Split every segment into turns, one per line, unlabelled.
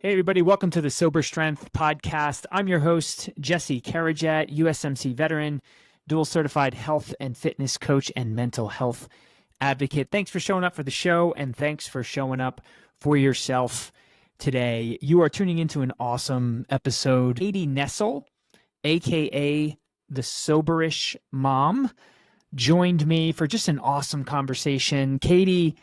Hey, everybody. Welcome to the Sober Strength podcast. I'm your host, Jesse Carajat, USMC veteran, dual certified health and fitness coach, and mental health advocate. Thanks for showing up for the show, and thanks for showing up for yourself today. You are tuning into an awesome episode. Katie Nessel, aka the Soberish mom, joined me for just an awesome conversation. Katie,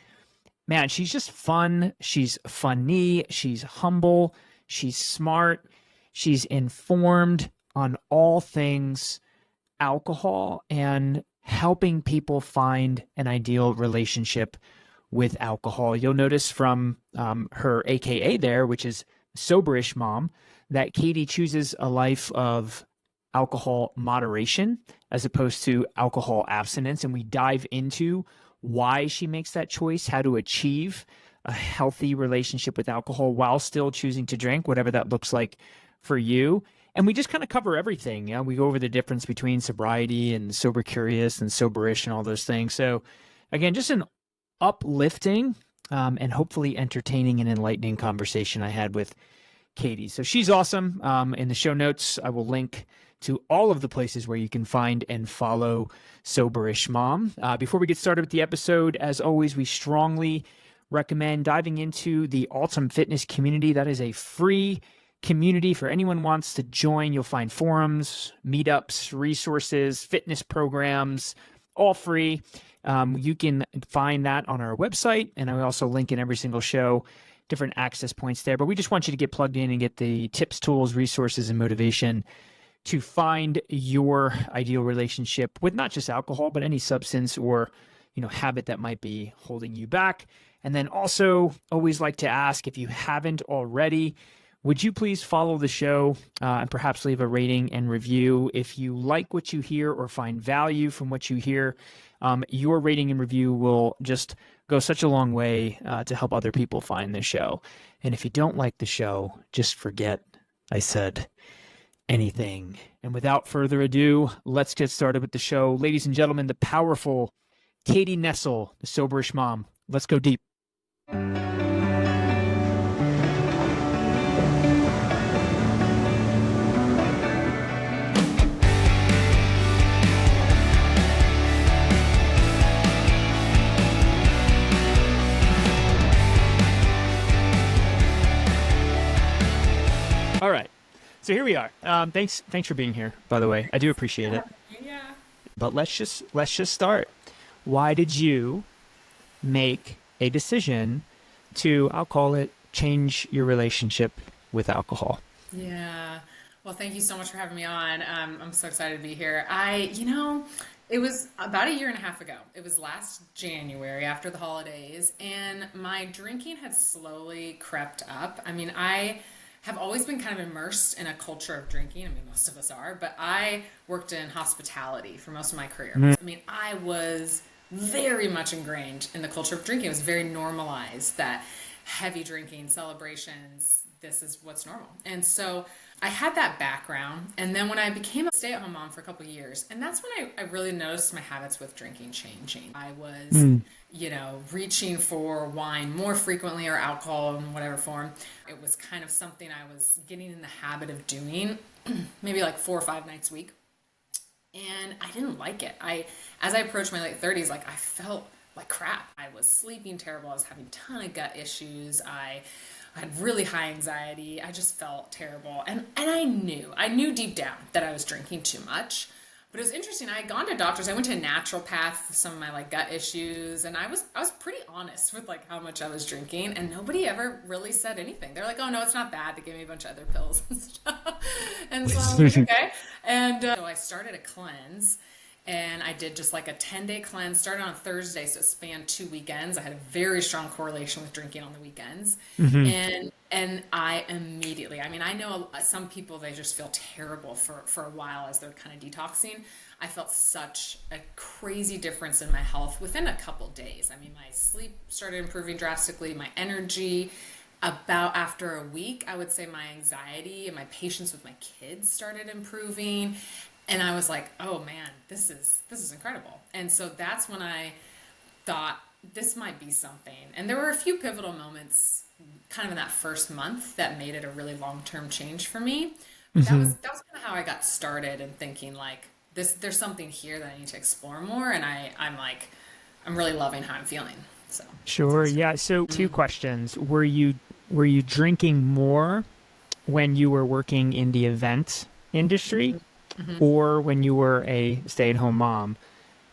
man, she's just fun. She's funny. She's humble. She's smart. She's informed on all things alcohol and helping people find an ideal relationship with alcohol. You'll notice from her AKA there, which is Soberish mom, that Katie chooses a life of alcohol moderation as opposed to alcohol abstinence. And we dive into why she makes that choice, how to achieve a healthy relationship with alcohol while still choosing to drink, whatever that looks like for you. And we just kind of cover everything. We go over the difference between sobriety and sobercurious and soberish and all those things. So again, just an uplifting and hopefully entertaining and enlightening conversation I had with Katie. So she's awesome. In the show notes, I will link to all of the places where you can find and follow Soberish Mom. Before we get started with the episode, as always, we strongly recommend diving into the Altum Fitness community. That is a free community for anyone who wants to join. You'll find forums, meetups, resources, fitness programs, all free. You can find that on our website, and I also link in every single show different access points there. But we just want you to get plugged in and get the tips, tools, resources, and motivation to find your ideal relationship with not just alcohol, but any substance or, habit that might be holding you back. And then also always like to ask, if you haven't already, would you please follow the show and perhaps leave a rating and review? If you like what you hear or find value from what you hear, your rating and review will just go such a long way to help other people find the show. And if you don't like the show, just forget I said anything. And without further ado, let's get started with the show. Ladies and gentlemen, the powerful Katie Nessel, the Soberish mom. Let's go deep. All right. So here we are. Thanks for being here, by the way. I do appreciate it.
Yeah.
But let's just start. Why did you make a decision to, I'll call it, change your relationship with alcohol?
Yeah. Well, thank you so much for having me on. I'm so excited to be here. It was about a year and a half ago. It was last January after the holidays, and my drinking had slowly crept up. I have always been kind of immersed in a culture of drinking. Most of us are, but I worked in hospitality for most of my career. I was very much ingrained in the culture of drinking. It was very normalized that heavy drinking, celebrations, this is what's normal. And so I had that background. And then when I became a stay-at-home mom for a couple of years, and that's when I really noticed my habits with drinking changing. I was, reaching for wine more frequently or alcohol in whatever form. It was kind of something I was getting in the habit of doing maybe like 4 or 5 nights a week. And I didn't like it. As I approached my late 30s, I felt like crap. I was sleeping terrible. I was having a ton of gut issues. I had really high anxiety. I just felt terrible. And I knew deep down that I was drinking too much. But it was interesting. I had gone to doctors. I went to a naturopath for some of my gut issues, and I was pretty honest with how much I was drinking, and nobody ever really said anything. They're like, "Oh no, it's not bad." They gave me a bunch of other pills and stuff. And so I was like, okay. And so I started a cleanse. And I did just a 10-day cleanse, started on Thursday, so it spanned 2 weekends. I had a very strong correlation with drinking on the weekends. Mm-hmm. And I immediately, I know some people, they just feel terrible for a while as they're kind of detoxing. I felt such a crazy difference in my health within a couple days. My sleep started improving drastically, my energy. About after a week, I would say my anxiety and my patience with my kids started improving. And I was like, oh man, this is incredible. And so that's when I thought this might be something. And there were a few pivotal moments kind of in that first month that made it a really long-term change for me. But
Hmm.
that was kind of how I got started in thinking like there's something here that I need to explore more, and I'm really loving how I'm feeling. So
Sure. Yeah. So two questions. Were you drinking more when you were working in the event industry or when you were a stay-at-home mom?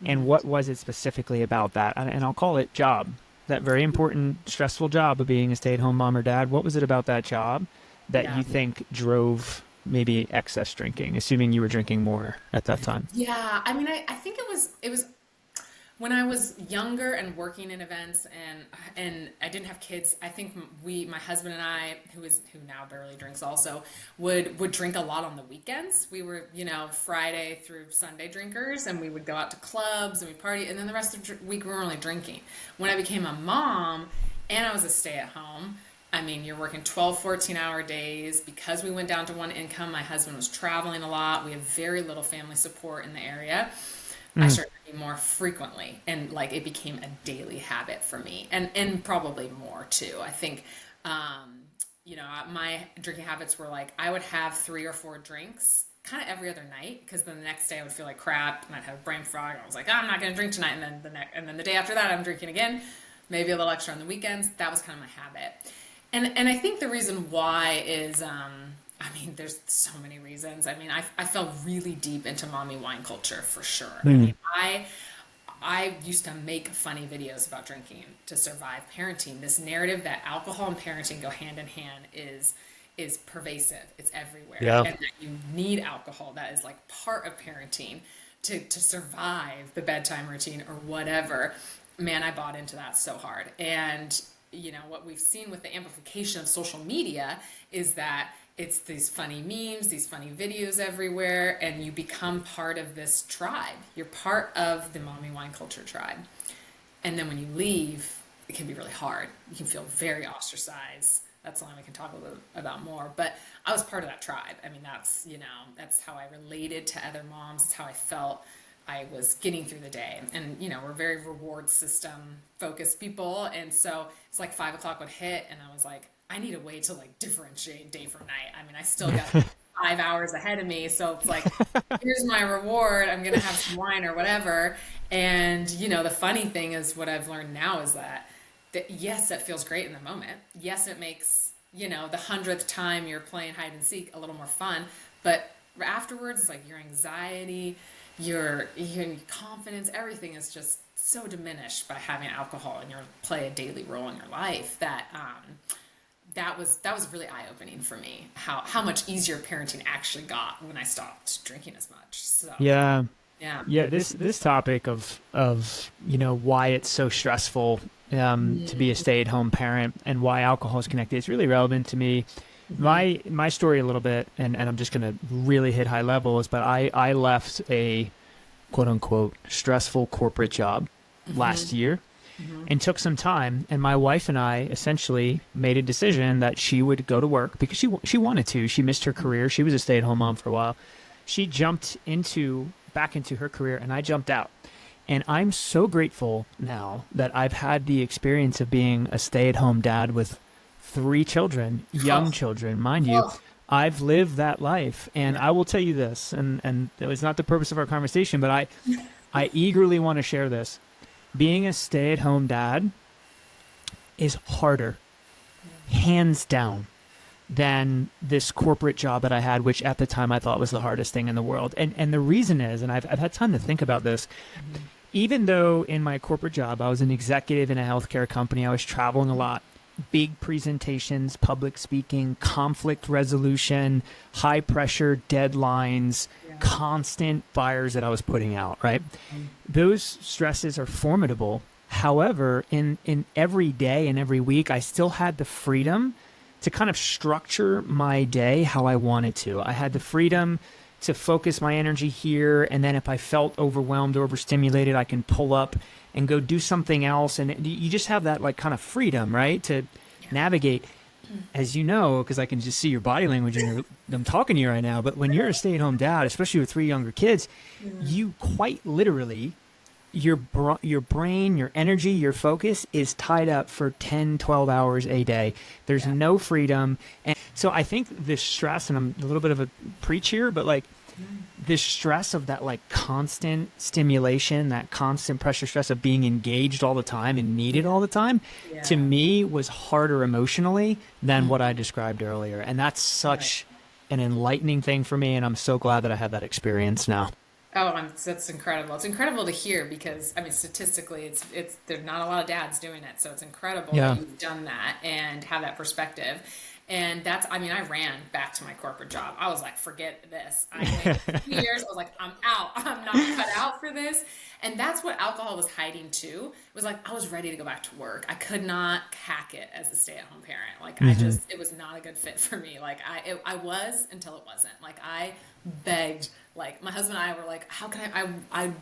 And what was it specifically about that? And I'll call it job, that very important, stressful job of being a stay-at-home mom or dad. What was it about that job that
yeah.
you think drove maybe excess drinking, assuming you were drinking more at that time?
Yeah, I mean, I think it was when I was younger and working in events and I didn't have kids. I think my husband and I, who now barely drinks also, would drink a lot on the weekends. We were, Friday through Sunday drinkers, and we would go out to clubs and we party, and then the rest of the week we were only drinking. When I became a mom and I was a stay-at-home, I mean, you're working 12, 14-hour days. Because we went down to one income, my husband was traveling a lot. We have very little family support in the area. I
Mm.
started drinking more frequently, and like it became a daily habit for me, and probably more too. I think, my drinking habits were like I would have 3 or 4 drinks kind of every other night because then the next day I would feel like crap and I'd have brain fog. I was like, oh, I'm not going to drink tonight, and then the day after that I'm drinking again, maybe a little extra on the weekends. That was kind of my habit, and I think the reason why is. I mean, there's so many reasons. I mean, I fell really deep into mommy wine culture for sure. I
Mm.
mean, I used to make funny videos about drinking to survive parenting. This narrative that alcohol and parenting go hand in hand is pervasive. It's everywhere,
Yeah.
and that you need alcohol. That is like part of parenting to survive the bedtime routine or whatever. Man, I bought into that so hard, and what we've seen with the amplification of social media is that it's these funny memes, these funny videos everywhere, and you become part of this tribe. You're part of the mommy wine culture tribe. And then when you leave, it can be really hard. You can feel very ostracized. That's something we can talk a little about more. But I was part of that tribe. I mean, that's how I related to other moms. It's how I felt I was getting through the day. And, we're very reward system focused people. And so it's like 5 o'clock would hit, and I was like, I need a way to like differentiate day from night. I mean, I still got 5 hours ahead of me. So it's like, here's my reward. I'm going to have some wine or whatever. And, the funny thing is what I've learned now is that yes, that feels great in the moment. Yes, it makes, the 100th time you're playing hide and seek a little more fun. But afterwards, it's like your anxiety, your confidence, everything is just so diminished by having alcohol and play a daily role in your life that was really eye opening for me. How much easier parenting actually got when I stopped drinking as much. So
Yeah.
yeah.
Yeah, this topic of why it's so stressful to be a stay-at-home parent and why alcohol is connected, it's really relevant to me. My story a little bit, and I'm just gonna really hit high levels, but I left a quote unquote stressful corporate job last year and took some time, and my wife and I essentially made a decision that she would go to work because she wanted to. She missed her career. She was a stay-at-home mom for a while. She jumped back into her career, and I jumped out. And I'm so grateful now that I've had the experience of being a stay-at-home dad with 3 children, young children, mind you.
Oh,
I've lived that life, and I will tell you this, and it was not the purpose of our conversation, but I eagerly want to share this. Being a stay-at-home dad is harder, hands down, than this corporate job that I had, which at the time I thought was the hardest thing in the world. And the reason is, and I've had time to think about this, even though in my corporate job I was an executive in a healthcare company, I was traveling a lot, big presentations, public speaking, conflict resolution, high pressure deadlines,
yeah.
constant fires that I was putting out, right? Those stresses are formidable. However, in every day and every week, I still had the freedom to kind of structure my day how I wanted to. I had the freedom to focus my energy here, and then if I felt overwhelmed or overstimulated, I can pull up and go do something else. And you just have that like kind of freedom, right, to navigate, as you know, because I can just see your body language and I'm talking to you right now. But when you're a stay-at-home dad, especially with 3 younger kids, you quite literally your brain, your energy, your focus is tied up for 10, 12 hours a day. There's no freedom. And so I think this stress, and I'm a little bit of a preach here, but like this stress of that like constant stimulation, that constant pressure stress of being engaged all the time and needed all the time, to me was harder emotionally than what I described earlier. And that's such an enlightening thing for me. And I'm so glad that I had that experience now.
Oh, that's incredible. It's incredible to hear because, I mean, statistically, there's not a lot of dads doing it. So it's incredible that you've done that and have that perspective. And I mean, I ran back to my corporate job. I was like, forget this. I waited 2 years. I was like, I'm out. I'm not cut out for this. And that's what alcohol was hiding too. It was like, I was ready to go back to work. I could not hack it as a stay-at-home parent. Like it was not a good fit for me. Like I was until it wasn't. Like I begged, like my husband and I were like, how can I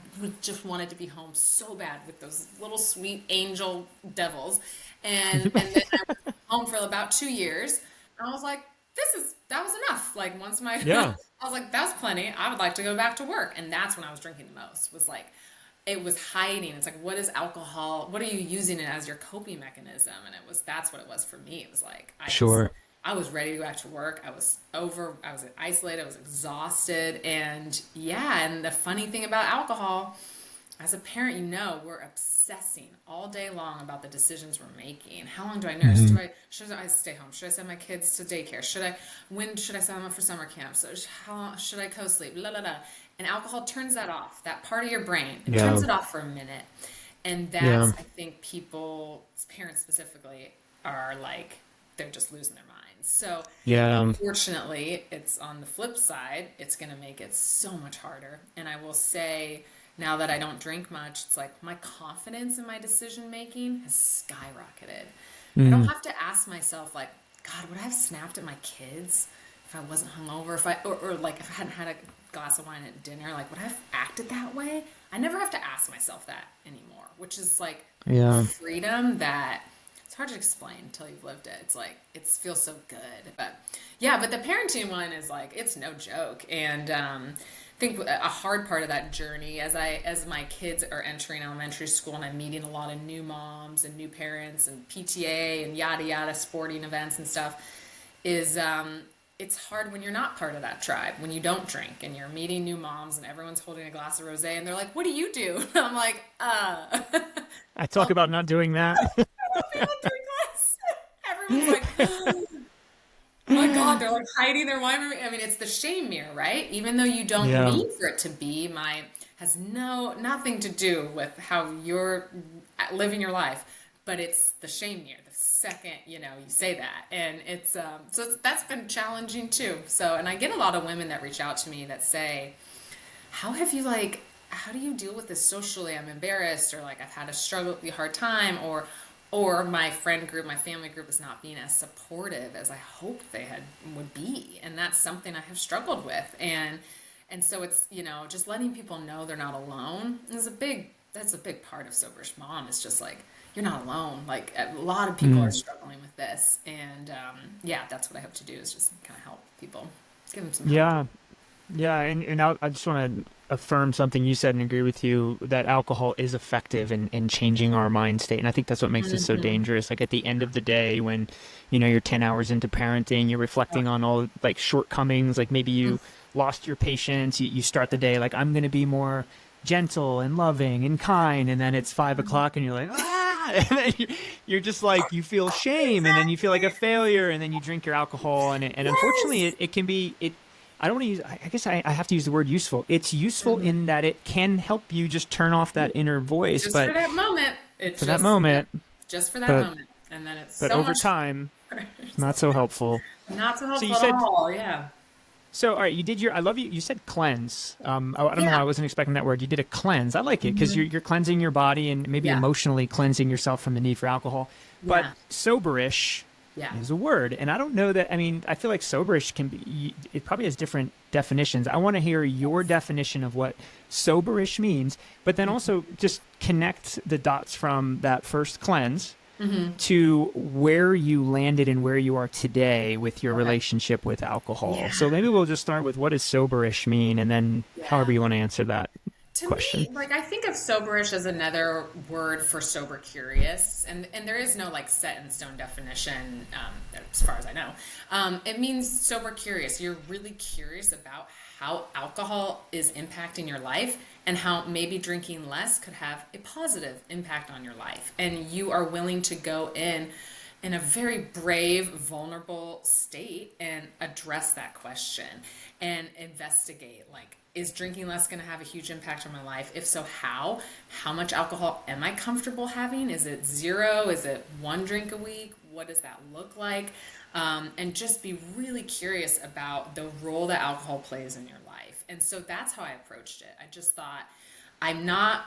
just wanted to be home so bad with those little sweet angel devils. And then I was home for about 2 years. And I was like, that was enough. Like once I was like, that's plenty. I would like to go back to work. And that's when I was drinking the most, was like, it was hiding. It's like, what is alcohol? What are you using it as your coping mechanism? And that's what it was for me. It was like, I was ready to go back to work. I was isolated. I was exhausted. And and the funny thing about alcohol, as a parent, we're obsessing all day long about the decisions we're making. How long do I nurse? Should I stay home? Should I send my kids to daycare? When should I send them up for summer camp? So how long should I co-sleep? Blah, blah, blah. And alcohol turns that off, that part of your brain. It turns it off for a minute. And that's, I think people, parents specifically, are like, they're just losing their minds. So unfortunately, it's on the flip side, it's going to make it so much harder. And I will say, now that I don't drink much, it's like my confidence in my decision making has skyrocketed. I don't have to ask myself like, God, would I have snapped at my kids if I wasn't hungover? Or like if I hadn't had a glass of wine at dinner, like would I have acted that way? I never have to ask myself that anymore, which is like freedom that it's hard to explain until you've lived it. It's like, it feels so good. But the parenting one is like, it's no joke. And I think a hard part of that journey, as my kids are entering elementary school and I'm meeting a lot of new moms and new parents and PTA and yada yada sporting events and stuff, is it's hard when you're not part of that tribe, when you don't drink and you're meeting new moms and everyone's holding a glass of rosé and they're like, what do you do? And I'm like,
I talk about not doing that.
People drink less. Everyone's like, oh my God, they're like hiding their wine. I mean, it's the shame mirror, right? Even though you don't mean for it to be, has nothing to do with how you're living your life, but it's the shame mirror. The second, you say that, and it's that's been challenging too. So, and I get a lot of women that reach out to me that say, how do you deal with this socially? I'm embarrassed, or like I've had a hard time, or my friend group, my family group is not being as supportive as I hoped would be. And that's something I have struggled with. And so it's, just letting people know they're not alone that's a big part of Soberish Mom. It's just like, you're not alone. Like a lot of people are struggling with this. And that's what I hope to do, is just kind of help people, give them some help.
Yeah, and I just want to affirm something you said and agree with you, that alcohol is effective in changing our mind state. And I think that's what makes it so dangerous. Like at the end of the day, when, you're 10 hours into parenting, you're reflecting on all like shortcomings, like maybe you lost your patience, you start the day like, I'm going to be more gentle and loving and kind. And then it's 5 o'clock and you're like, and then you're just like, you feel shame and then you feel like a failure and then you drink your alcohol. And unfortunately it can be, I don't want to use, I guess I have to use the word useful. It's useful in that it can help you just turn off that inner voice.
Just
but
for that moment. Just for that moment. And then it's
but over time, not so helpful.
Not so helpful at all, yeah.
So, all right, you did I love you said cleanse. I don't know, I wasn't expecting that word. You did a cleanse. I like it because you're cleansing your body and maybe emotionally cleansing yourself from the need for alcohol. But soberish is a word. And I don't know that, I feel like soberish it probably has different definitions. I want to hear your definition of what soberish means, but then also just connect the dots from that first cleanse to where you landed and where you are today with your relationship with alcohol. So maybe we'll just start with, what does soberish mean? And then however you want to answer that.
To
question.
me, like I think of soberish as another word for sober curious, and there is no like set in stone definition as far as I know. It means sober curious. You're really curious about how alcohol is impacting your life and how maybe drinking less could have a positive impact on your life, and you are willing to go in a very brave, vulnerable state and address that question and investigate, like, is drinking less going to have a huge impact on my life? If so, how? How much alcohol am I comfortable having? Is it zero? Is it one drink a week? What does that look like? And just be really curious about the role that alcohol plays in your life. And so that's how I approached it. I just thought, I'm not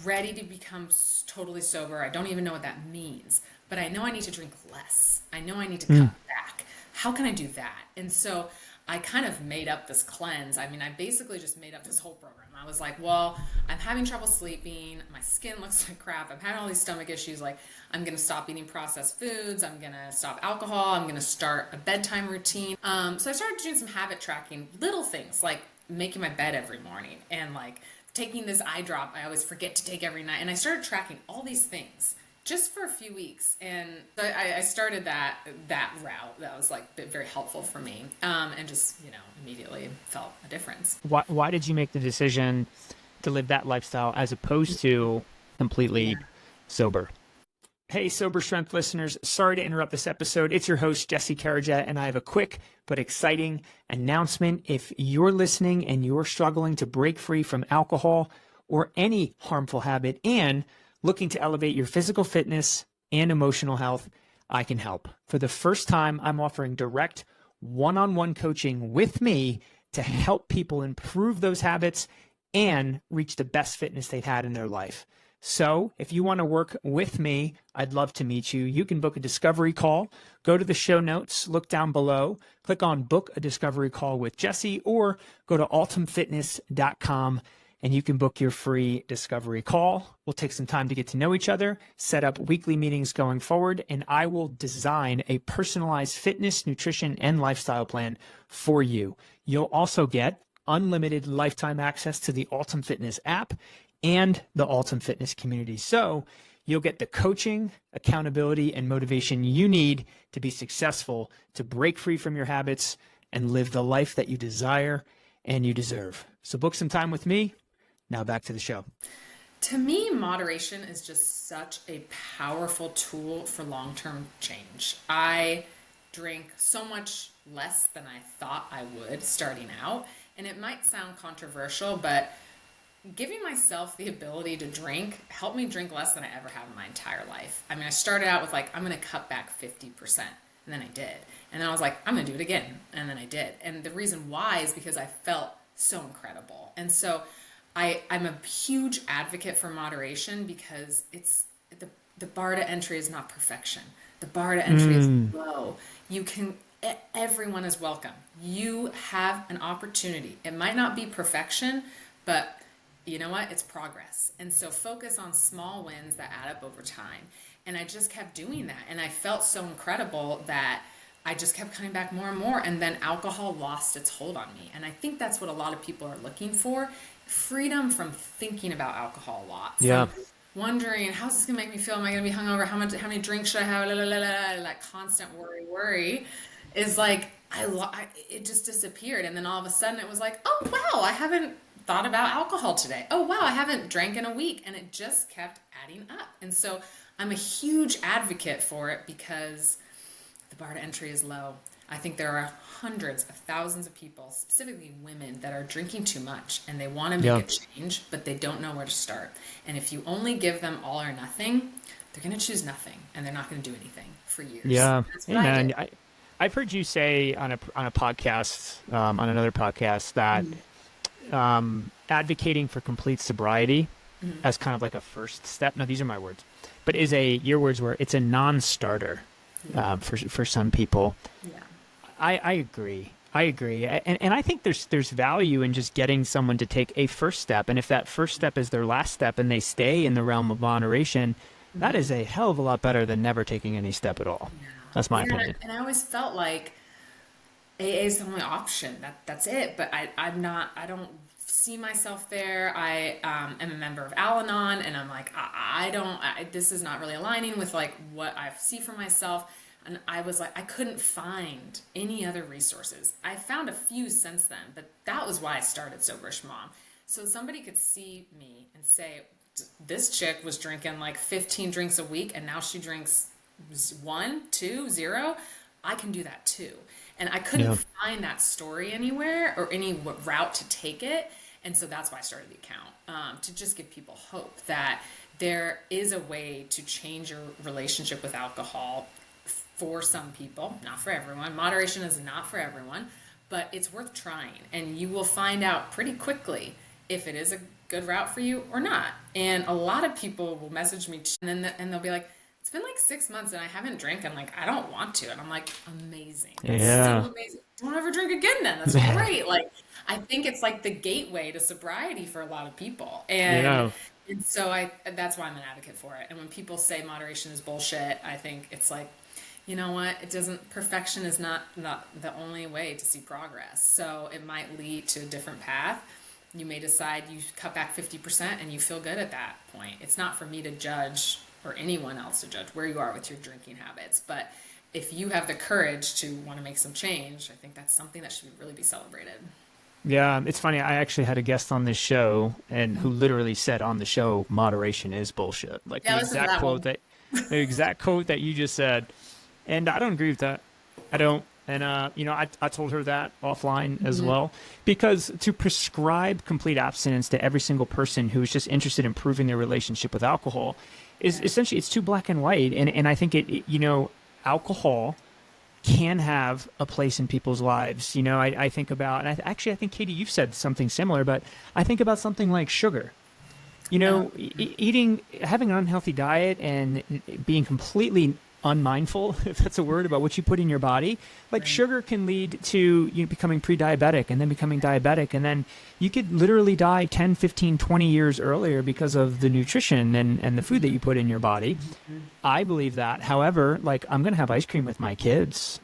ready to become totally sober. I don't even know what that means, but I know I need to drink less. I know I need to cut back. How can I do that? And so I kind of made up this cleanse. I mean, I basically just made up this whole program. I was like, well, I'm having trouble sleeping. My skin looks like crap. I'm having all these stomach issues. Like, I'm going to stop eating processed foods. I'm going to stop alcohol. I'm going to start a bedtime routine. So I started doing some habit tracking, little things like making my bed every morning and like taking this eye drop I always forget to take every night. And I started tracking all these things just for a few weeks. And I started that route. That was like very helpful for me. And just, immediately felt a difference.
Why did you make the decision to live that lifestyle as opposed to completely sober? Hey, Sober Strength listeners, sorry to interrupt this episode. It's your host, Jesse Carajet, and I have a quick but exciting announcement. If you're listening and you're struggling to break free from alcohol or any harmful habit and looking to elevate your physical fitness and emotional health, I can help. For the first time, I'm offering direct one-on-one coaching with me to help people improve those habits and reach the best fitness they've had in their life. So if you want to work with me, I'd love to meet you. You can book a discovery call. Go to the show notes, look down below, click on book a discovery call with Jesse, or go to ultimfitness.com and you can book your free discovery call. We'll take some time to get to know each other, set up weekly meetings going forward, and I will design a personalized fitness, nutrition, and lifestyle plan for you. You'll also get unlimited lifetime access to the Ultim Fitness app and the Ultim Fitness community. So you'll get the coaching, accountability, and motivation you need to be successful, to break free from your habits and live the life that you desire and you deserve. So book some time with me. Now back to the show.
To me, moderation is just such a powerful tool for long-term change. I drink so much less than I thought I would starting out, and it might sound controversial, but giving myself the ability to drink helped me drink less than I ever have in my entire life. I mean, I started out with like, I'm going to cut back 50%. And then I did. And then I was like, I'm going to do it again. And then I did. And the reason why is because I felt so incredible. And so I'm a huge advocate for moderation because it's the bar to entry is not perfection. The bar to entry is low. Everyone is welcome. You have an opportunity. It might not be perfection, but you know what? It's progress. And so focus on small wins that add up over time. And I just kept doing that. And I felt so incredible that I just kept coming back more and more. And then alcohol lost its hold on me. And I think that's what a lot of people are looking for. Freedom from thinking about alcohol a lot.
Yeah.
Wondering, how's this going to make me feel? Am I going to be hungover? How many drinks should I have? That constant worry is like, it just disappeared. And then all of a sudden it was like, oh, wow, I haven't thought about alcohol today. Oh, wow, I haven't drank in a week. And it just kept adding up. And so I'm a huge advocate for it because the bar to entry is low. I think there are hundreds of thousands of people, specifically women, that are drinking too much and they want to make a change, but they don't know where to start. And if you only give them all or nothing, they're going to choose nothing and they're not going to do anything for years.
Yeah.
That's what I did.
I've heard you say on a podcast, on another podcast, that advocating for complete sobriety as kind of like a first step. No, these are my words, but your words were, it's a non-starter for some people.
Yeah.
I agree. And I think there's value in just getting someone to take a first step. And if that first step is their last step and they stay in the realm of moderation, that is a hell of a lot better than never taking any step at all. Yeah. That's my opinion.
And I always felt like AA is the only option. That's it. But I don't see myself there. I am a member of Al-Anon, and I'm like, this is not really aligning with like what I see for myself. And I was like, I couldn't find any other resources. I found a few since then, but that was why I started Soberish Mom. So somebody could see me and say, this chick was drinking like 15 drinks a week, and now she drinks 1, 2, 0. I can do that too. And I couldn't find that story anywhere or any route to take it. And so that's why I started the account, to just give people hope that there is a way to change your relationship with alcohol for some people, not for everyone. Moderation is not for everyone, but it's worth trying. And you will find out pretty quickly if it is a good route for you or not. And a lot of people will message me and they'll be like, it's been like 6 months and I haven't drank. I'm like, I don't want to. And I'm like, amazing.
Yeah.
So amazing. Don't ever drink again then. That's great. Like, I think it's like the gateway to sobriety for a lot of people. And so that's why I'm an advocate for it. And when people say moderation is bullshit, I think it's like, you know what? Perfection is not the only way to see progress. So it might lead to a different path. You may decide you cut back 50% and you feel good at that point. It's not for me to judge or anyone else to judge where you are with your drinking habits. But if you have the courage to want to make some change, I think that's something that should really be celebrated.
Yeah, it's funny. I actually had a guest on this show and who literally said on the show, moderation is bullshit. Like the exact quote that you just said. And I don't agree with that. I don't. And, I told her that offline as well, because to prescribe complete abstinence to every single person who is just interested in improving their relationship with alcohol is essentially, it's too black and white. And I think alcohol can have a place in people's lives. I think about, and I think, Katie, you've said something similar, but I think about something like sugar. Having an unhealthy diet and being completely unmindful, if that's a word, about what you put in your body, like sugar can lead to becoming pre-diabetic and then becoming diabetic. And then you could literally die 10, 15, 20 years earlier because of the nutrition and the food that you put in your body. I believe that. However, like I'm going to have ice cream with my kids,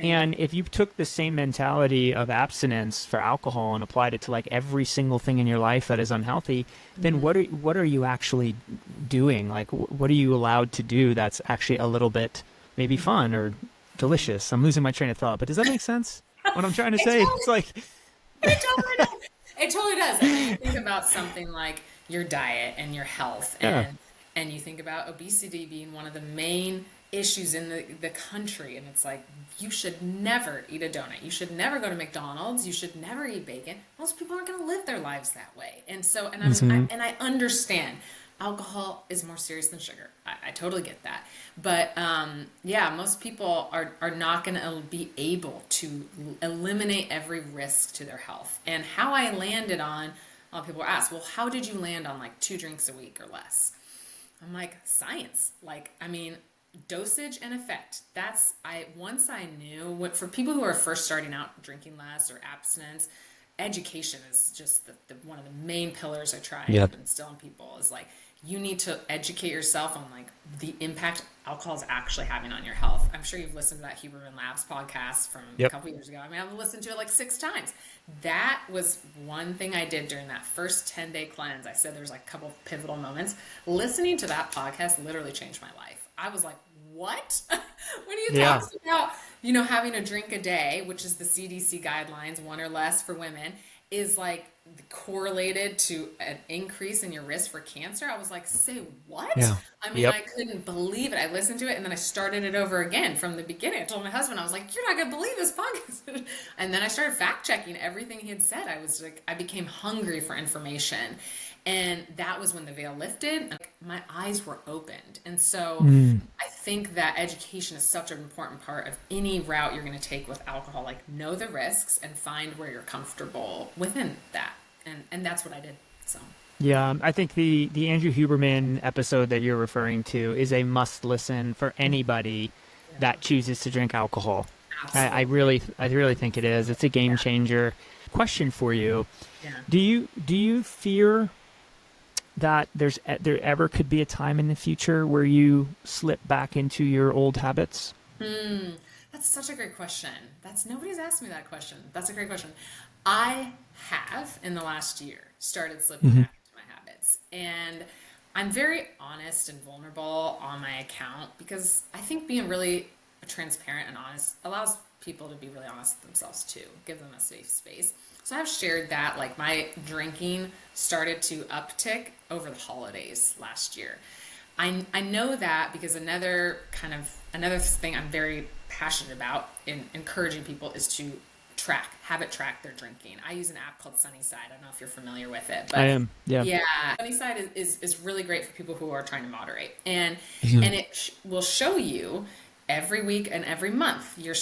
and if you took the same mentality of abstinence for alcohol and applied it to like every single thing in your life that is unhealthy, then what are you actually doing? Like, what are you allowed to do that's actually a little bit maybe fun or delicious? I'm losing my train of thought, but does that make sense? What I'm trying to say? It's like
it totally does. It totally does. I mean, you think about something like your diet and your health, and you think about obesity being one of the main issues in the country, and it's like you should never eat a donut, you should never go to McDonald's, you should never eat bacon. Most people aren't going to live their lives that way, and so I understand alcohol is more serious than sugar. I totally get that, but most people are not going to be able to eliminate every risk to their health. And how I landed on, a lot of people ask, well, how did you land on like 2 drinks a week or less? I'm like, science. Like, I mean, dosage and effect. Once I knew for people who are first starting out drinking less or abstinence, education is just one of the main pillars I try and instill in people is like, you need to educate yourself on like the impact alcohol is actually having on your health. I'm sure you've listened to that Huberman Labs podcast from a couple years ago. I mean, I've listened to it like 6 times. That was one thing I did during that first 10-day cleanse. I said there's like a couple of pivotal moments. Listening to that podcast literally changed my life. I was like, what? When you talk about, having a drink a day, which is the CDC guidelines, 1 or less for women, is like correlated to an increase in your risk for cancer. I was like, say what? Yeah. I mean, I couldn't believe it. I listened to it and then I started it over again from the beginning. I told my husband, I was like, you're not going to believe this podcast. And then I started fact checking everything he had said. I was like, I became hungry for information. And that was when the veil lifted. Like, my eyes were opened. And so I think that education is such an important part of any route you're going to take with alcohol. Like, know the risks and find where you're comfortable within that. And that's what I did. So.
Yeah, I think the Andrew Huberman episode that you're referring to is a must listen for anybody that chooses to drink alcohol. I really think it is. It's a game changer. Question for you. Yeah. Do you fear that there ever could be a time in the future where you slip back into your old habits?
That's That's such a great question. Nobody's asked me that question. That's a great question. I have in the last year started slipping
Hmm.
back into my habits, and I'm very honest and vulnerable on my account because I think being really transparent and honest allows people to be really honest with themselves too, give them a safe space. So I've shared that like my drinking started to uptick over the holidays last year. I know that because another thing I'm very passionate about in encouraging people is to habit track their drinking. I use an app called Sunnyside. I don't know if you're familiar with it,
I
but
am. Yeah.
yeah, Sunnyside is really great for people who are trying to moderate.
Mhm.
And it will show you every week and every month your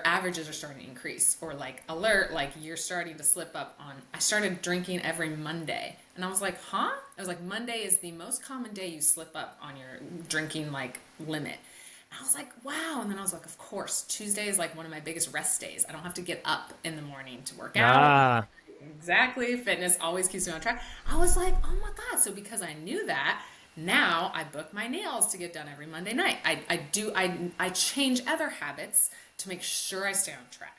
averages are starting to increase, or like alert, like you're starting to slip up on. I started drinking every Monday, and I was like, huh? I was like, Monday is the most common day you slip up on your drinking like limit. I was like, wow. And then I was like, of course, Tuesday is like one of my biggest rest days. I don't have to get up in the morning to work out.
Ah,
Exactly. Fitness always keeps me on track. I was like, oh my God. So because I knew that, now I book my nails to get done every Monday night. I change other habits to make sure I stay on track.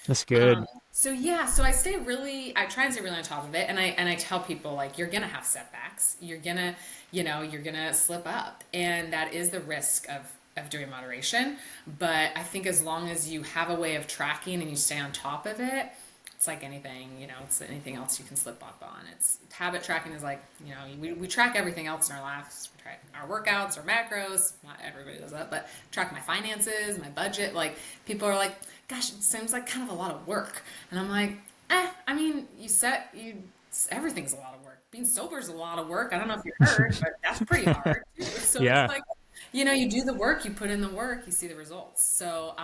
that's good.
So I try and stay really on top of it. And I tell people like, you're going to have setbacks. You're going to slip up. And that is the risk of doing moderation. But I think as long as you have a way of tracking and you stay on top of it, it's like anything, it's anything else you can slip up on. It's habit tracking is like, we track everything else in our lives. We track our workouts, our macros. Not everybody does that, but track my finances, my budget. Like people are like, gosh, it seems like kind of a lot of work. And I'm like, I mean, everything's a lot of work. Being sober is a lot of work. I don't know if you heard, but that's pretty hard too. So it's
Yeah.
like, you do the work, you put in the work, you see the results. So,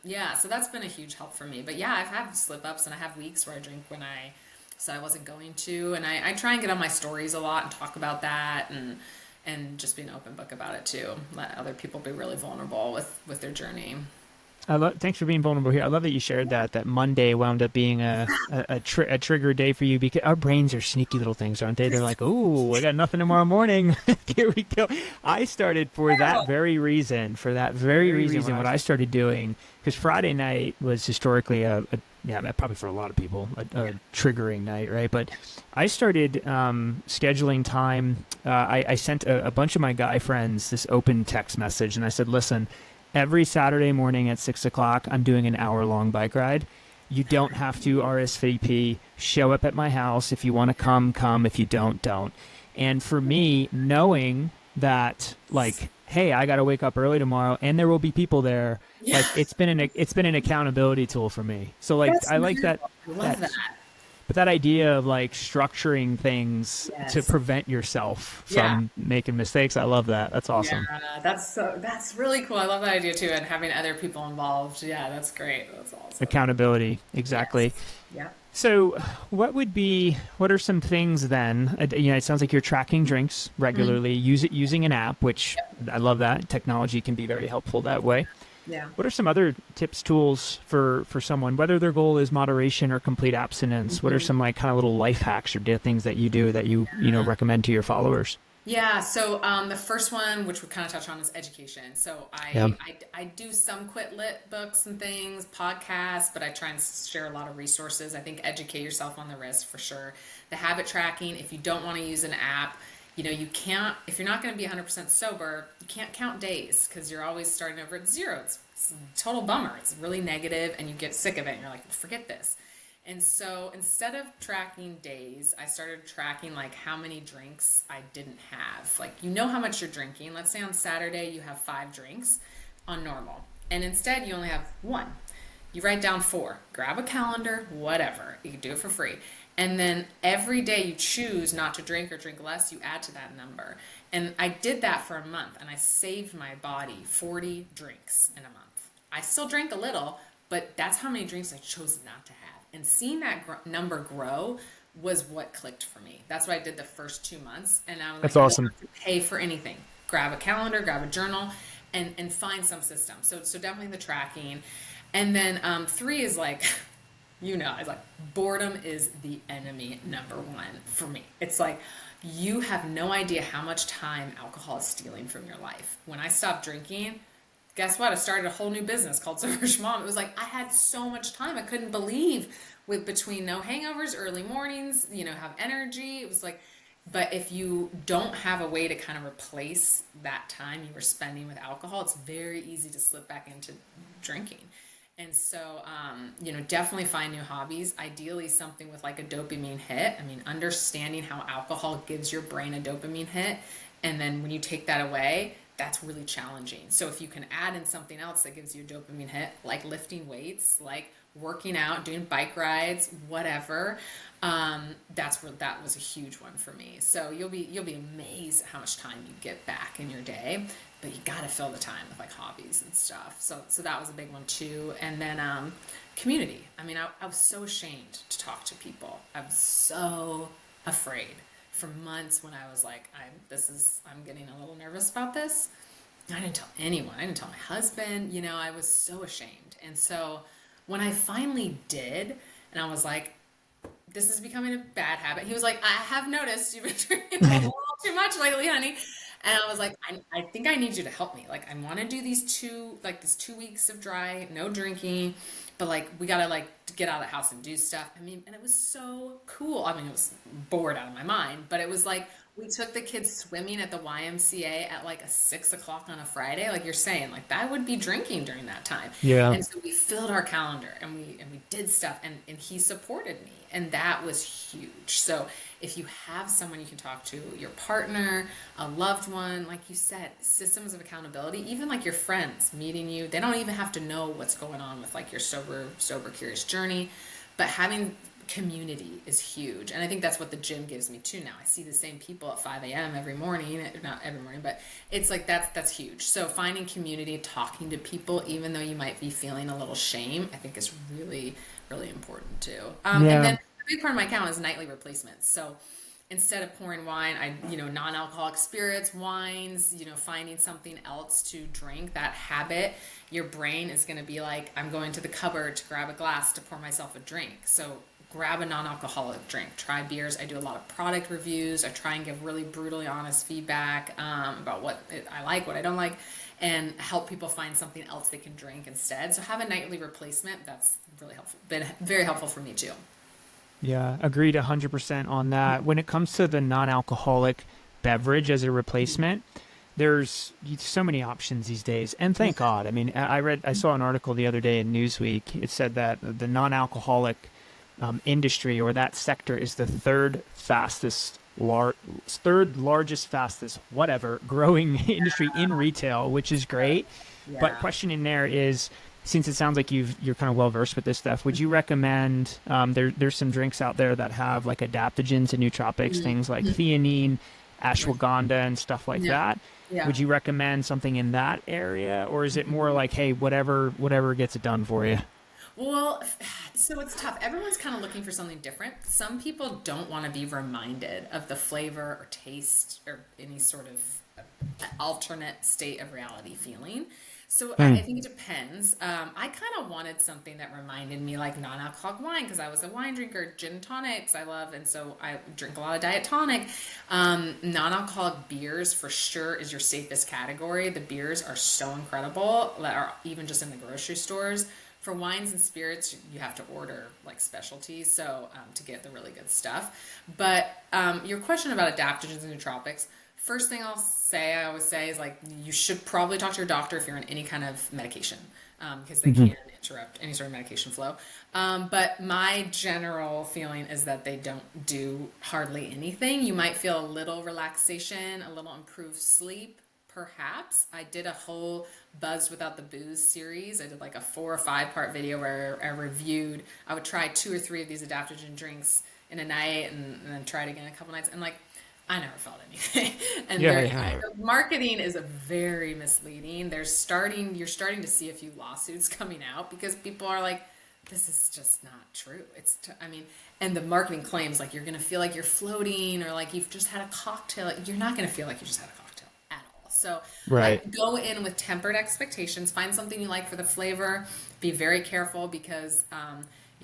yeah, so that's been a huge help for me. But yeah, I've had slip ups and I have weeks where I drink when I said I wasn't going to. And I try and get on my stories a lot and talk about that and just be an open book about it too. Let other people be really vulnerable with their journey.
Thanks for being vulnerable here. I love that you shared that Monday wound up being a trigger day for you, because our brains are sneaky little things, aren't they? They're like, "Oh, I got nothing tomorrow morning. Here we go." I started for that very reason. For that very reason, what I started doing, because Friday night was historically yeah, probably for a lot of people, a triggering night, right? But I started scheduling time. I sent a bunch of my guy friends this open text message, and I said, "Listen, every Saturday morning at 6 o'clock, I'm doing an hour-long bike ride. You don't have to RSVP. Show up at my house. If you want to come, come. If you don't, don't." And for me, knowing that, like, hey, I got to wake up early tomorrow, and there will be people there.
Yeah,
Like, it's been an accountability tool for me. So like,
that's
I like that
beautiful. I love
that
that.
but that idea of like structuring things to
Yes.
prevent yourself
Yeah.
from making mistakes, I love that. That's
Yeah,
awesome.
that's really cool. I love that idea too, and having other people involved. Yeah, that's great. That's awesome.
Accountability,
Yes.
exactly.
Yeah.
So, what are some things then? It sounds like you're tracking drinks
Mhm.
regularly, using an app, which I love that. Technology can be very helpful that way.
Yeah.
What are some other tips, tools for someone, whether their goal is moderation or complete abstinence? What are some like kind of little life hacks or things that you do that you recommend to your followers?
Yeah, so the first one, which we kind of touched on, is education. So
Yeah,
I do some quit lit books and things, podcasts, but I try and share a lot of resources. I think educate yourself on the risk for sure. The habit tracking, if you don't want to use an app, you can't, if you're not going to be 100% sober, you can't count days because you're always starting over at zero. It's a total bummer. It's really negative and you get sick of it and you're like, forget this. And so instead of tracking days, I started tracking like how many drinks I didn't have. Like, how much you're drinking. Let's say on Saturday you have 5 drinks on normal. And instead you only have one. You write down 4. Grab a calendar, whatever. You can do it for free. And then every day you choose not to drink or drink less, you add to that number. And I did that for a month and I saved my body 40 drinks in a month. I still drank a little, but that's how many drinks I chose not to have. And seeing that number grow was what clicked for me. That's what I did the first 2 months. And I was
that's
like, I don't
awesome.
have to pay for anything. Grab a calendar, grab a journal, and find some system. So definitely the tracking. And then 3 is like, it's like boredom is the enemy number 1 for me. It's like you have no idea how much time alcohol is stealing from your life. When I stopped drinking, guess what? I started a whole new business called Soberish Mom. It was like I had so much time. I couldn't believe with between no hangovers, early mornings, have energy. It was like, but if you don't have a way to kind of replace that time you were spending with alcohol, it's very easy to slip back into drinking. And so, definitely find new hobbies. Ideally, something with like a dopamine hit. I mean, understanding how alcohol gives your brain a dopamine hit. And then when you take that away, that's really challenging. So if you can add in something else that gives you a dopamine hit, like lifting weights, like working out, doing bike rides, whatever, that was a huge one for me. So you'll be amazed at how much time you get back in your day, but you got to fill the time with like hobbies and stuff. So that was a big one too. And then community. I mean, I was so ashamed to talk to people. I was so afraid for months when I was like, I'm getting a little nervous about this. I didn't tell anyone. I didn't tell my husband. I was so ashamed. And so when I finally did, and I was like, this is becoming a bad habit. He was like, I have noticed you've been drinking a little too much lately, honey. And I was like, I think I need you to help me. Like, I want to do this 2 weeks of dry, no drinking, but like, we got to like get out of the house and do stuff. I mean, and it was so cool. I mean, it was bored out of my mind, but it was like, we took the kids swimming at the YMCA at like a 6 o'clock on a Friday. Like you're saying, like that would be drinking during that time.
Yeah.
And so we filled our calendar and we did stuff and he supported me. And that was huge. So if you have someone you can talk to, your partner, a loved one, like you said, systems of accountability, even like your friends meeting you, they don't even have to know what's going on with like your sober curious journey, but having community is huge. And I think that's what the gym gives me too now. I see the same people at 5 a.m. every morning, not every morning, but it's like that's huge. So finding community, talking to people, even though you might be feeling a little shame, I think is really, really important too. And
Yeah.
then a big part of my account is nightly replacements. So instead of pouring wine, non-alcoholic spirits, wines, finding something else to drink. That habit, your brain is going to be like, I'm going to the cupboard to grab a glass to pour myself a drink. So grab a non-alcoholic drink. Try beers. I do a lot of product reviews. I try and give really brutally honest feedback about what I like, what I don't like, and help people find something else they can drink instead. So have a nightly replacement. That's really helpful. Been very helpful for me too.
Yeah, agreed 100% on that. When it comes to the non-alcoholic beverage as a replacement, there's so many options these days, and thank God. I mean, I saw an article the other day in Newsweek. It said that the non-alcoholic industry, or that sector, is the third largest, fastest, whatever, growing industry in retail, which is great. But
Yeah.
question in there is, since it sounds like you're kind of well versed with this stuff, would you recommend there's some drinks out there that have like adaptogens and nootropics, things like theanine, ashwagandha, and stuff like
Yeah.
that?
Yeah.
Would you recommend something in that area, or is it more like, hey, whatever gets it done for you?
Well, so it's tough. Everyone's kind of looking for something different. Some people don't want to be reminded of the flavor or taste or any sort of alternate state of reality feeling. So I
Mm.
think it depends. I kind of wanted something that reminded me like non-alcoholic wine because I was a wine drinker, gin and tonics I love, and so I drink a lot of diet tonic. Non-alcoholic beers for sure is your safest category. The beers are so incredible that are even just in the grocery stores. For wines and spirits, you have to order like specialties, so to get the really good stuff. But your question about adaptogens and nootropics, first thing I always say is like you should probably talk to your doctor if you're on any kind of medication, because they can interrupt any sort of medication flow. But my general feeling is that they don't do hardly anything. You might feel a little relaxation, a little improved sleep, perhaps. I did a whole Buzzed Without the Booze series. I did like a 4 or 5 part video where I would try 2 or 3 of these adaptogen drinks in a night and then try it again a couple nights. And like, I never felt anything. And
Yeah.
the marketing is a very misleading. You're starting to see a few lawsuits coming out because people are like, this is just not true. I mean, and the marketing claims like you're going to feel like you're floating or like you've just had a cocktail. You're not going to feel like you just had a cocktail at all. So I
Right.
go in with tempered expectations, find something you like for the flavor, be very careful because,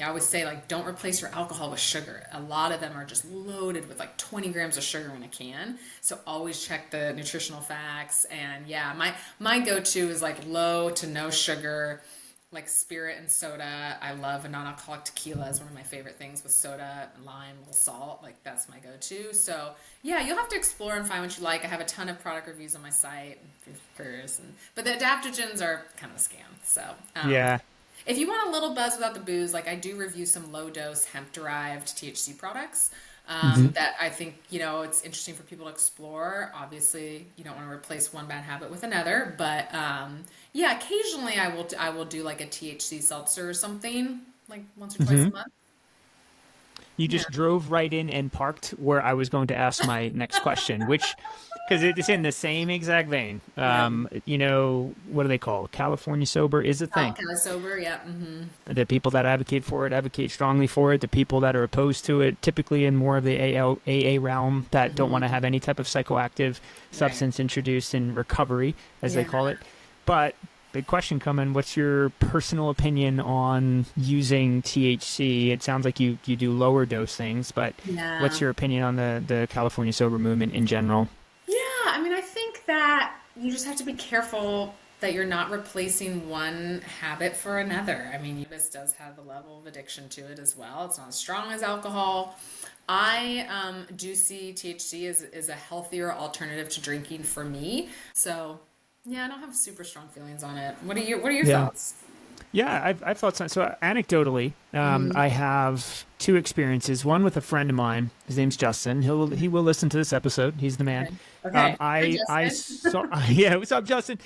I always say, like, don't replace your alcohol with sugar. A lot of them are just loaded with like 20 grams of sugar in a can. So always check the nutritional facts. And yeah, my go-to is like low to no sugar, like spirit and soda. I love a non-alcoholic tequila is one of my favorite things with soda, lime, a little salt. Like that's my go-to. So yeah, you'll have to explore and find what you like. I have a ton of product reviews on my site, if you're curious. But the adaptogens are kind of a scam. So
Yeah.
if you want a little buzz without the booze, like I do review some low dose hemp derived THC products that I think, it's interesting for people to explore. Obviously, you don't want to replace one bad habit with another, but yeah, occasionally I will do like a THC seltzer or something like once or twice a month.
You just drove right in and parked where I was going to ask my next question, which, because it's in the same exact vein.
Yeah.
What do they call it? California sober is a thing.
Kind of sober, yeah. Mm-hmm.
The people that advocate for it advocate strongly for it. The people that are opposed to it, typically in more of the AA realm, that don't want to have any type of psychoactive substance introduced in recovery, as they call it. But big question coming. What's your personal opinion on using THC? It sounds like you do lower dose things, but what's your opinion on the California sober movement in general?
Yeah, I mean, I think that you just have to be careful that you're not replacing one habit for another. I mean, this does have a level of addiction to it as well. It's not as strong as alcohol. I do see THC as a healthier alternative to drinking for me. So yeah, I don't have super strong feelings on it. What are your thoughts?
Yeah, I've thought so. So anecdotally, I have two experiences. One with a friend of mine. His name's Justin. He will listen to this episode. He's the man.
Okay.
I saw. Yeah, what's up, Justin?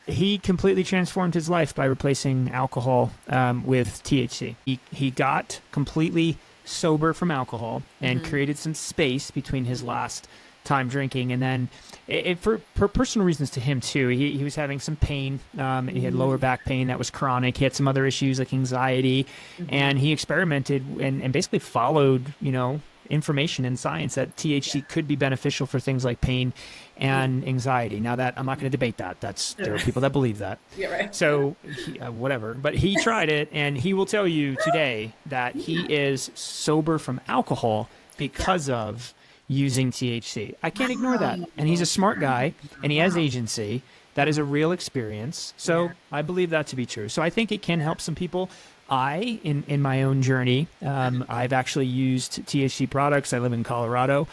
He completely transformed his life by replacing alcohol with THC. He got completely sober from alcohol and created some space between his last time drinking, and then for personal reasons to him too, he was having some pain. He had lower back pain that was chronic. He had some other issues like anxiety, and he experimented and basically followed information in science that THC could be beneficial for things like pain and anxiety. Now that I'm not going to debate that. There are people that believe that.
Yeah, right.
So whatever, but he tried it, and he will tell you today that he is sober from alcohol because of using THC. I can't ignore that. And he's a smart guy, and he has agency. That is a real experience. So I believe that to be true. So I think it can help some people. In my own journey, I've actually used THC products. I live in Colorado.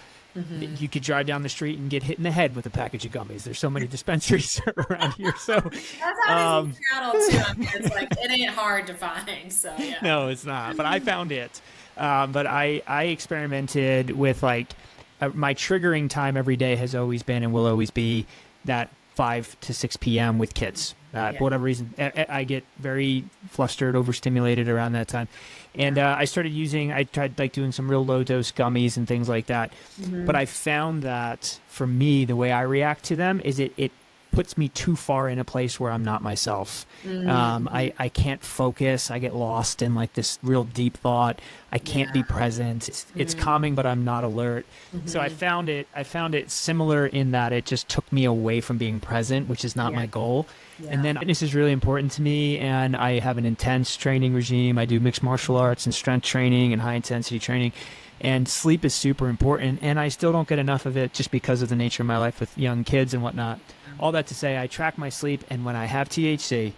You could drive down the street and get hit in the head with a package of gummies. There's so many dispensaries around here. So
that's how it is in Seattle too. I mean, it's like it ain't hard to find. So yeah.
No, it's not. But I found it. But I experimented with my triggering time every day has always been and will always be that 5 to 6 p.m. with kids. For whatever reason, I get very flustered, overstimulated around that time. And I tried doing some real low dose gummies and things like that. But I found that for me, the way I react to them is it puts me too far in a place where I'm not myself. I can't focus. I get lost in this real deep thought. I can't be present. It's calming, but I'm not alert. So I found it similar in that it just took me away from being present, which is not my goal. And then fitness is really important to me, and I have an intense training regime. I do mixed martial arts and strength training and high intensity training. And sleep is super important, and I still don't get enough of it just because of the nature of my life with young kids and whatnot. All that to say, I track my sleep, and when I have THC,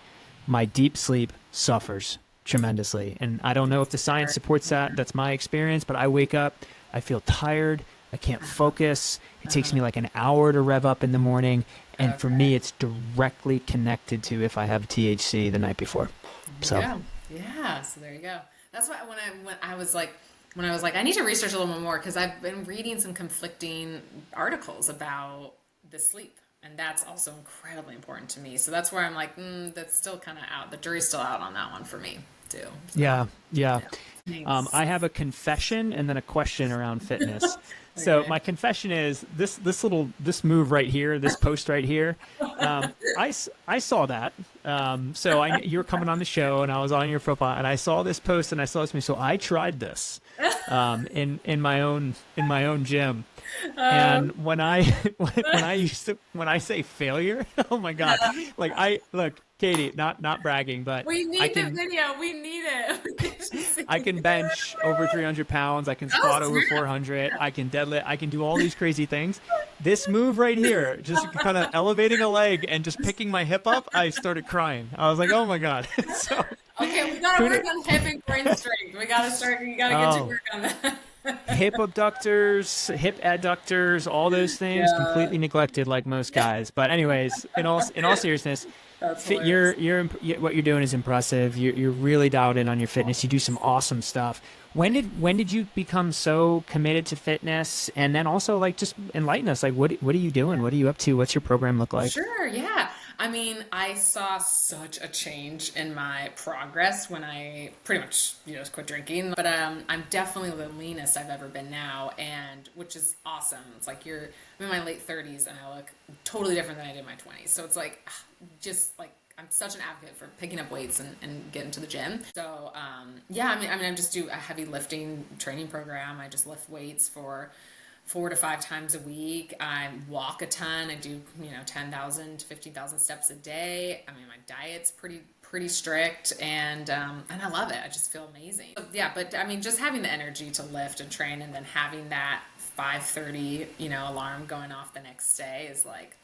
my deep sleep suffers tremendously. And I don't know if the science supports that. That's my experience, but I wake up, I feel tired, I can't focus. It takes me like an hour to rev up in the morning, and for me, it's directly connected to if I have THC the night before. So
yeah, so there you go. That's why when I was like, I need to research a little bit more, because I've been reading some conflicting articles about the sleep. And that's also incredibly important to me. So that's where I'm like, that's still kind of out. The jury's still out on that one for me, too. So,
yeah. I have a confession and then a question around fitness. Okay. So my confession is this move right here, this post right here. I saw that. So you were coming on the show, and I was on your profile, and I saw this post, and I saw this move. So I tried this. in my own gym.
Um,
And when I when I say failure, oh my God, like I look, Katie, not bragging, but
we
I
need the
can
video. We need it. We need to see
I can
it.
bench over 300 pounds. I can
Oh,
squat over
snap.
400. I can deadlift. I can do all these crazy things. This move right here, just kind of elevating a leg and just picking my hip up, I started crying. I was like, oh my God. So,
Okay, we gotta work
kudos.
on hip and groin strength. We gotta start. You gotta get to
Oh,
work on that.
hip abductors, hip adductors, all those things
Yeah,
completely neglected like most guys. But anyways, in all seriousness,
that's
fit
hilarious.
what you're doing is impressive. You're really dialed in on your fitness. You do some awesome stuff. When did you become so committed to fitness? And then also like just enlighten us. Like what are you doing? What are you up to? What's your program look like?
Sure, yeah. I mean, I saw such a change in my progress when I pretty much, quit drinking. But I'm definitely the leanest I've ever been now, and which is awesome. It's like I'm in my late 30s and I look totally different than I did in my 20s. So it's like, just like I'm such an advocate for picking up weights and getting to the gym. So yeah, I just do a heavy lifting training program. I just lift weights for 4 to 5 times a week. I walk a ton. I do 10,000 to 15,000 steps a day. I mean, my diet's pretty strict, and I love it. I just feel amazing. So, yeah, but I mean, just having the energy to lift and train, and then having that 5:30 alarm going off the next day is like,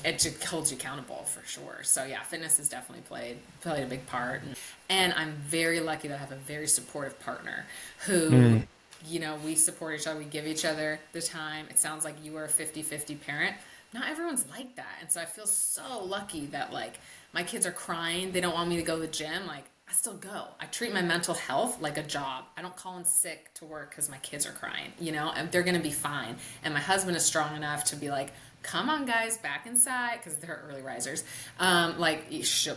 it just holds you accountable for sure. So yeah, fitness has definitely played a big part, and I'm very lucky that I have a very supportive partner who,
Mm.
we support each other, we give each other the time. It sounds like you are a 50-50 parent. Not everyone's like that, and so I feel so lucky that like my kids are crying, they don't want me to go to the gym, like I still go. I treat my mental health like a job. I don't call in sick to work because my kids are crying, and they're going to be fine. And my husband is strong enough to be like, come on, guys, back inside, because they're early risers. Like,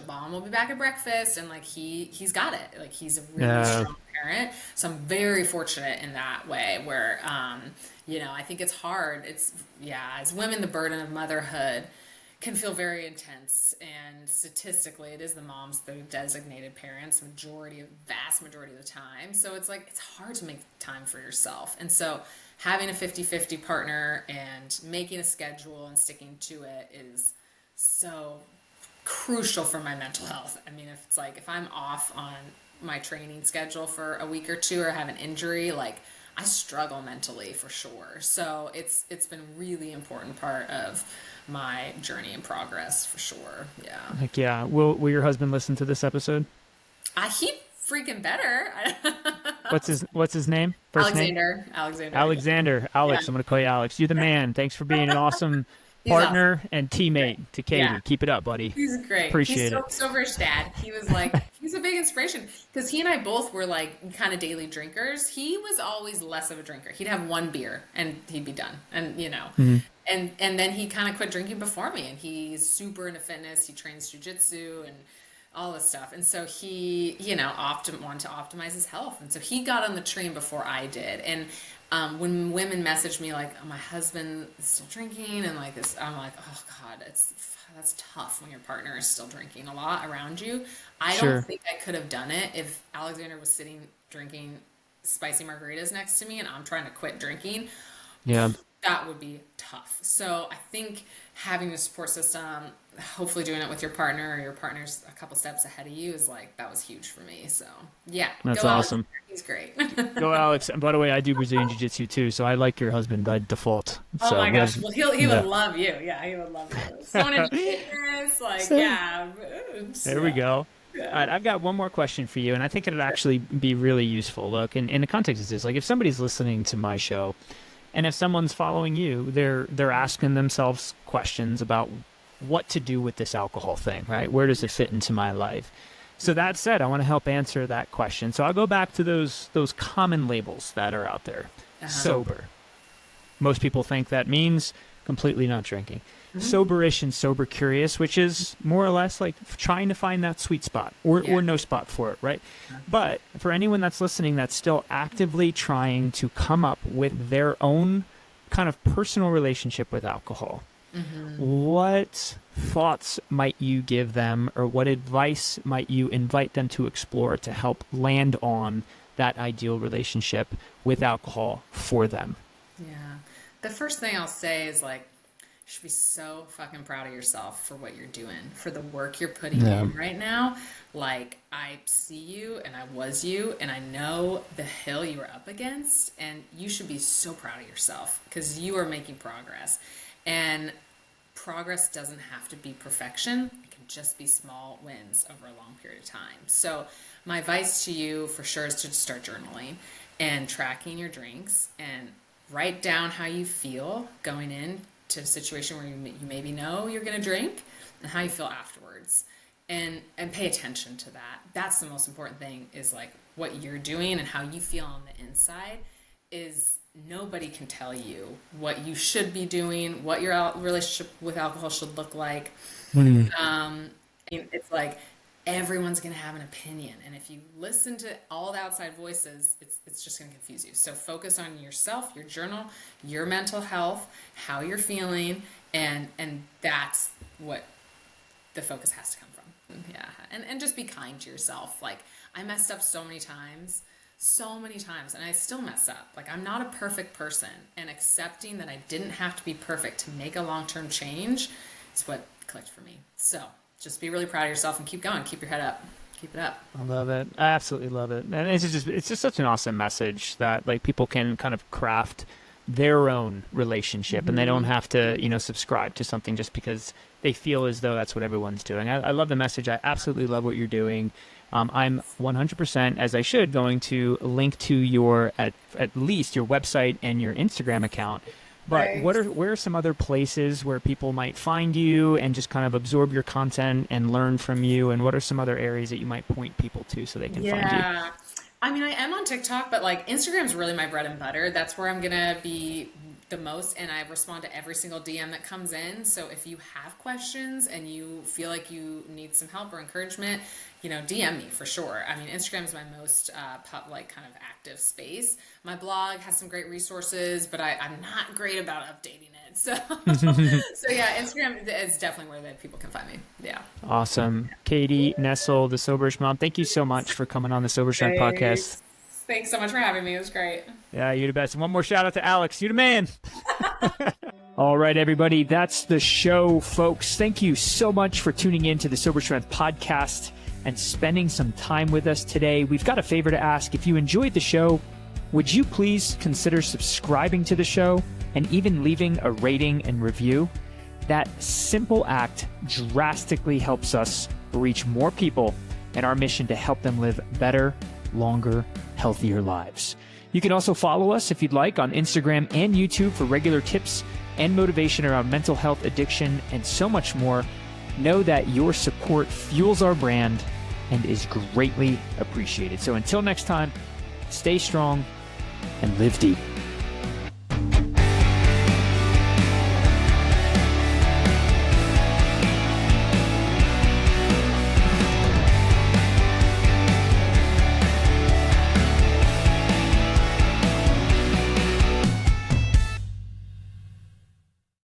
mom will be back at breakfast, and like he's got it. Like he's a really
Uh,
strong parent. So I'm very fortunate in that way, where I think it's hard. It's yeah, as women, the burden of motherhood can feel very intense, and statistically it is the moms, the designated parents, vast majority of the time. So it's like it's hard to make time for yourself, and so having a 50-50 partner and making a schedule and sticking to it is so crucial for my mental health. I mean, if I'm off on my training schedule for a week or two, or have an injury, like I struggle mentally for sure. So it's been a really important part of my journey and progress for sure. Yeah.
heck yeah. Will your husband listen to this episode?
He freaking better.
What's his name? First name?
Alexander. Yeah.
Alexander.
Yeah.
Alex. I'm gonna call you Alex. You're the man. Thanks for being an awesome
He's awesome.
partner and teammate to
Yeah.
Katie. Keep it up, buddy.
He's great. He's
Appreciate it.
Soberish dad. He's a big inspiration, because he and I both were like kind of daily drinkers. He was always less of a drinker. He'd have one beer and he'd be done. And
Mhm.
and then he kind of quit drinking before me. And he's super into fitness. He trains jujitsu and all this stuff. And so he, wanted to optimize his health. And so he got on the train before I did. And when women message me like, oh, my husband is still drinking and like this, I'm like, oh God, that's tough when your partner is still drinking a lot around you. I don't
Sure.
think I could have done it if Alexander was sitting drinking spicy margaritas next to me and I'm trying to quit drinking.
Yeah.
That would be tough. So I think having a support system, hopefully doing it with your partner, or your partner's a couple steps ahead of you, is like, that was huge for me. So yeah,
That's
go Alex.
awesome.
He's great.
Go, Alex. And by the way, I do Brazilian Jiu Jitsu too, so I like your husband by default.
Oh
So
my gosh. Well, he would
yeah.
love you. Yeah, he would love you. Someone into fitness, like,
So,
yeah.
there we go. All
Yeah.
right, I've got one more question for you, and I think it'd actually be really useful. Look, in the context of this, like if somebody's listening to my show, and if someone's following you, they're asking themselves questions about what to do with this alcohol thing, right? Where does it fit into my life? So that said, I want to help answer that question. So I'll go back to those common labels that are out there.
Uh-huh.
Sober. Most people think that means completely not drinking. Soberish and sober curious, which is more or less like trying to find that sweet spot or
Yeah.
no spot for it, right? But for anyone that's listening that's still actively trying to come up with their own kind of personal relationship with alcohol, what thoughts might you give them, or what advice might you invite them to explore to help land on that ideal relationship with alcohol for them.
Yeah. The first thing I'll say is like, you should be so fucking proud of yourself for what you're doing, for the work you're putting in right now. Like, I see you and I was you, and I know the hill you are up against, and you should be so proud of yourself because you are making progress. And progress doesn't have to be perfection. It can just be small wins over a long period of time. So my advice to you for sure is to start journaling and tracking your drinks and write down how you feel going in to a situation where you maybe know you're going to drink and how you feel afterwards, and pay attention to that. That's the most important thing, is like what you're doing and how you feel on the inside. Is nobody can tell you what you should be doing, what your relationship with alcohol should look like. It's like everyone's going to have an opinion, and if you listen to all the outside voices, it's just going to confuse you. So focus on yourself, your journal, your mental health, how you're feeling, and that's what the focus has to come from. Yeah. And just be kind to yourself. Like, I messed up so many times, and I still mess up. Like, I'm not a perfect person, and accepting that I didn't have to be perfect to make a long-term change is what clicked for me. So just be really proud of yourself and keep going. Keep your head up. Keep it up.
I love it. I absolutely love it. And it's just such an awesome message that like people can kind of craft their own relationship, and they don't have to, subscribe to something just because they feel as though that's what everyone's doing. I love the message. I absolutely love what you're doing. I'm 100%, as I should, going to link to your, at least your website and your Instagram account. But where are some other places where people might find you and just kind of absorb your content and learn from you? And what are some other areas that you might point people to so they can find you?
I mean, I am on TikTok, but like Instagram is really my bread and butter. That's where I'm going to be the most, and I respond to every single DM that comes in. So if you have questions and you feel like you need some help or encouragement, DM me for sure. I mean, Instagram is my most kind of active space. My blog has some great resources, but I'm not great about updating it. So, yeah, Instagram is definitely where people can find me. Yeah.
Awesome. Katie Nessel, the Soberish mom, thank you so much for coming on the Soberish podcast.
Thanks so much for having me. It was great.
Yeah, you're the best. And one more shout out to Alex. You're the man. All right, everybody. That's the show, folks. Thank you so much for tuning in to the Sober Strength podcast and spending some time with us today. We've got a favor to ask. If you enjoyed the show, would you please consider subscribing to the show and even leaving a rating and review? That simple act drastically helps us reach more people in our mission to help them live better, longer, healthier lives. You can also follow us if you'd like on Instagram and YouTube for regular tips and motivation around mental health, addiction, and so much more. Know that your support fuels our brand and is greatly appreciated. So until next time, stay strong and live deep.